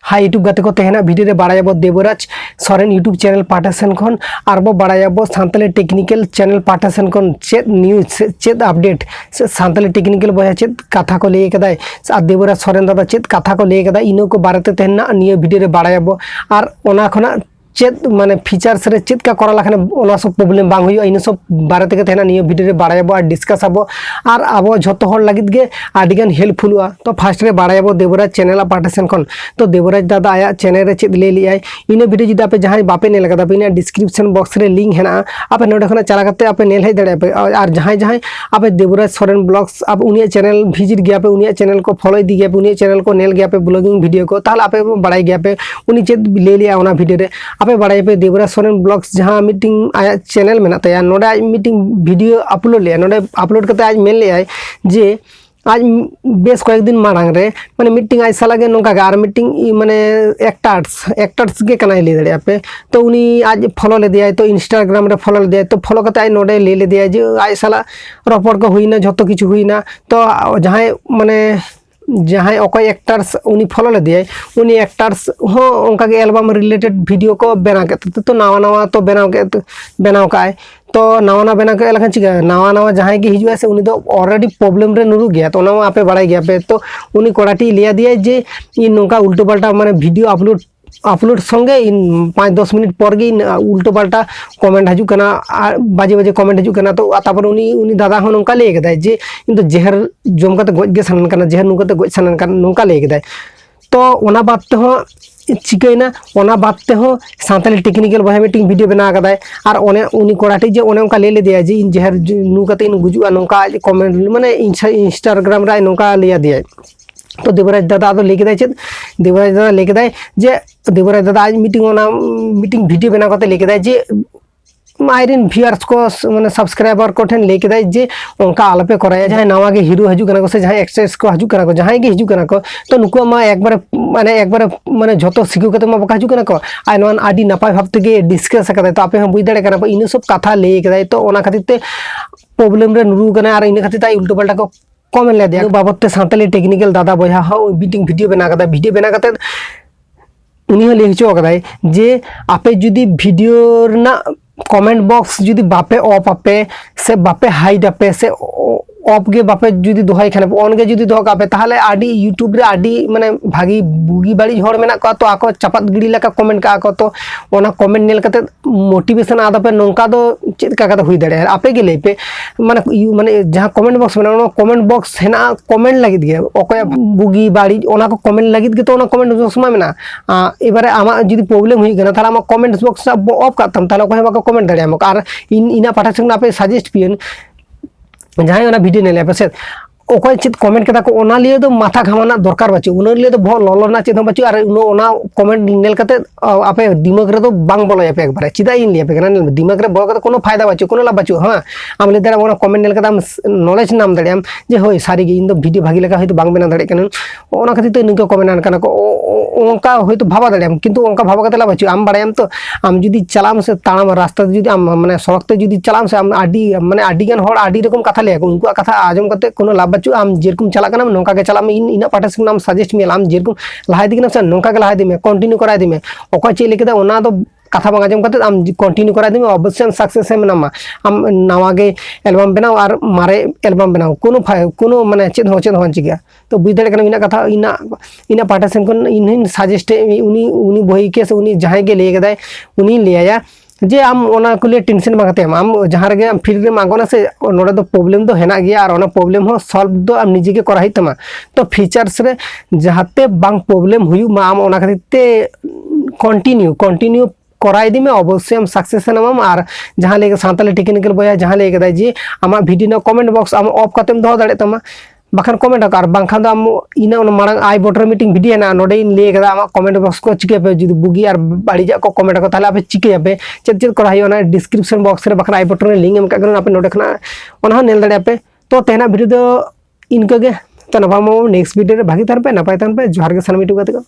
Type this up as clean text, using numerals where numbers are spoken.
High YouTube गाते को तेहना वीडियो रे बाड़ायाबो देवराज सोरेन यूट्यूब चैनल पाटा सेन खन आरबो बाड़ायाबो सानताली टेक्निकल चैनल पाटा सेन खन चेद न्यूज चेद अपडेट सानताली टेक्निकल बया चेद कथा को लई कदाय आ देवराज सोरेन दादा चेद कथा को लई कदाय इनो को बारेते तेहना निया वीडियो रे बाड़ायाबो आर ओना खना चेद माने फीचर्स रे चेद का करा लखने ओना सब प्रॉब्लम बांग हुई इन सब बारे ते तेहना निया वीडियो रे बाड़ायाबो आर डिस्कस आबो आर आबो झतो हर लागित गे आडिगान हेल्पफुल हुआ। तो फास्ट रे बाड़ायाबो देवराज चैनल पाटा सेन खन तो देवराज दादा आया चैनल रे चेद ले लियाय इन वीडियो जुदी आपे जहां बापे नेल कदा पे डिस्क्रिप्शन बॉक्स रे लिंक हेना आपे नोडे खना चला करते आपे नेल हे दड़े पे आर जहां जहां आपे देवराज सोरेन ब्लॉग्स आप उनिया चैनल विजिट गया पे उनिया चैनल को फॉलो दी गया पे उनिया चैनल को नेल गया पे ब्लॉगिंग वीडियो को ताल आपे बाड़ाय गया पे उनी चेद ले लिया ओना वीडियो रे आपे बाड़ाय पे देवराज सोरेन ब्लॉग्स जहां मीटिंग आया चैनल में तया नोडे आज मीटिंग वीडियो अपलोड लिया नोडे अपलोड करते आज मेन लिया जे आज बेस कয়েক दिन मांग रे माने मीटिंग आज सालागे नोका गार मीटिंग माने एक्टर्स के कना ले दड़े पे तो उनी आज फॉलो ले दिया तो इंस्टाग्राम रे फॉलो ले दिया तो फॉलो करते आज नोडे ले दिया जे आज साला रपड़ को हुईना झतो किछु हुईना तो जहां माने जहां अकोय एक्टर्स उनी फॉलो ले दिया उनी एक्टर्स हो उनका के एल्बम रिलेटेड वीडियो को बना के तो नवा नवा तो बनाव का तो नवा बना के लखन चिका नवा जहां के हिजुआ से उनी तो ऑलरेडी प्रॉब्लम रे नुरु गया तो ना आपे बड़ाई गया पे तो उनी कोड़ाटी लिया दिया जे इन नोका उल्टो पल्टा माने वीडियो अपलोड संगे इन 5-10 मिनट पर गे उल्टो पल्टा कमेंट हजू कना बाजे बाजे कमेंट हजू कना तो तापर उनी दादा हो नोका ले गदाय जे इन तो जहर जम कते गज गे सानन कना जहर नु कते गज सानन कना नोका ले गदाय तो ओना बात ते हो चिकैना ओना बात ते हो सानताली टेक्निकल बहा मीटिंग वीडियो बना कदाय आर ओने उनी कोड़ाटी जे ओने उनका ले दिया जे इन जहर नु कते इन गुजुआ नोका कमेंट माने इंस्टाग्राम रे नोका ले दिया तो देवराज दादा तो लेके दाय चेद देवराज दादा लेके दाय जे देवराज दादा आज मीटिंग वीडियो बना करते लेके दाय जे आयरन व्यूअर्स को माने सब्सक्राइबर को ठन लेके दाय जे उनका आलपे कराया जहां नवा के हीरो हजू कना को से जहां एक्ट्रेस को हजू कना को जहां के हजू कना को तो नुको मा एक बार माने झतो सिखु कते मा बका हजू कना को आय नोन आडी नपाय भाबते गे डिस्कस कदा तो आपे हम बुझ दड़े कना इन सब कथा लेके दाय तो ओना खातिर ते प्रॉब्लम रे नुरु कना आर इन खातिर ताई उल्टो पल्टा को कमेंट ले दिया बाबत ते सानताली टेक्निकल दादा बया हो मीटिंग वीडियो बना कदा वीडियो बना करते उनी ले हिचो कदाय जे आपे जुदी वीडियो ना कमेंट बॉक्स जुदी बापे ऑफ आपे से बापे हाइड आपे से ऑफ गे बापे जुदी दोहाई खाने ऑन गे जुदी दोहा आपे ताहले आडी यूट्यूब रे आडी माने भागी बुगी बाड़ी हर मेना को तो आको चपात गिड़ी लका कमेंट का आको तो ओना कमेंट नेल कते मोटिवेशन आदा पे नोंका दो चेद का हुई दड़े आपे गे ले पे माने जहां कमेंट बॉक्स में ओना कमेंट बॉक्स हेना कमेंट लागित गे ओकय बुगी बाड़ी ओना को कमेंट लागित गे तो ओना कमेंट बॉक्स में मेना एबारे आमा जुदी प्रॉब्लम हुई गना ताला आमा कमेंट बॉक्स ऑफ करतम ताला कोहे बाको कमेंट दड़े आमा आर इना पाठा संग आपे सजेस्ट पियन जहां ओना वीडियो नेले पे ओकय चेद कमेंट कदा को ओना लिए तो माथा घामाना दरकार बाचु उन लिए तो बहुत ललना चेद बाचु और ओना कमेंट नेल कते आपे दिमाग रे तो बांग बोलो पे एकबारे चिदा इन लिए पे गना दिमाग रे बोल कते कोनो फायदा बाचु कोनो लाभ बाचु हां आम ले दरा ओना कमेंट नेल कदा नॉलेज नाम दड़ियाम जे होय सारी गे इन दो वीडियो भागी लगा होय तो बांग बेना दड़े कन ओना खातिर तो निको कमेंट आन कना को ओंका होय तो भाबा दड़ियाम किंतु ओंका भाबा कते ला बाचु आम बाड़ायाम तो आम जुदी चलाम से ताम रास्ता जुदी आम माने सड़क ते जुदी चलाम से आम आडी माने आडी गन होड़ आडी रकम कथा ले उनको कथा आजम कते कोनो लाभ बाचु आम जेरकम चला कना नोंका के चला में इना पाटा से नाम सजेस्ट में आम जेरकम लहाय दिगना से नोंका के लहाय दिमे कंटिन्यू कराय दिमे ओको चे लेके दा ओना तो कथा बांगाजम करते आम कंटिन्यू कराय दिमे अवश्य सक्सेस है नामा आम नवा के एल्बम बनाओ और मारे एल्बम बनाओ कोनो माने चेद हो चिका तो बुझ दड़े कना इना कथा इना पाटा से इन सजेस्ट उनी बही के से उनी जहां के ले गदाय उनी ले आया जे आम ओना को लिए टेंशन मांगते आम जहां रे आम फ्री रे मांगोना से नोडे तो प्रॉब्लम तो हेना गया और ओना प्रॉब्लम हो सॉल्व दो आम निजे के कराई तमा तो फीचर्स रे जहाते बांग प्रॉब्लम हुयु मा आम ओना खातिर ते कंटिन्यू कराई दिमे अवश्य हम सक्सेस नाम और जहां लेके सानताली टेक्निकल बया जहां लेके दा जे आमा वीडियो ना कमेंट बॉक्स आम ऑफ कतेम दो दड़े तमा बाखान कमेंट आकार बांखान दो आम इना ओना मांग आई बटर मीटिंग वीडियो ना नोडे इन ले कदा आमा कमेंट बॉक्स को चिके पे जुदी बुगी और बाड़ी जा को कमेंट को ताले आपे चिके पे चेद कराई ओना डिस्क्रिप्शन बॉक्स रे बाखान आई बटर रे लिंक एम का आपे नोडे खना ओना नेल दड़े आपे तो तेना वीडियो दो इनके गे तो नपामो नेक्स्ट वीडियो रे भागी तार पे नपाय तान पे जोहार के सानमी टुका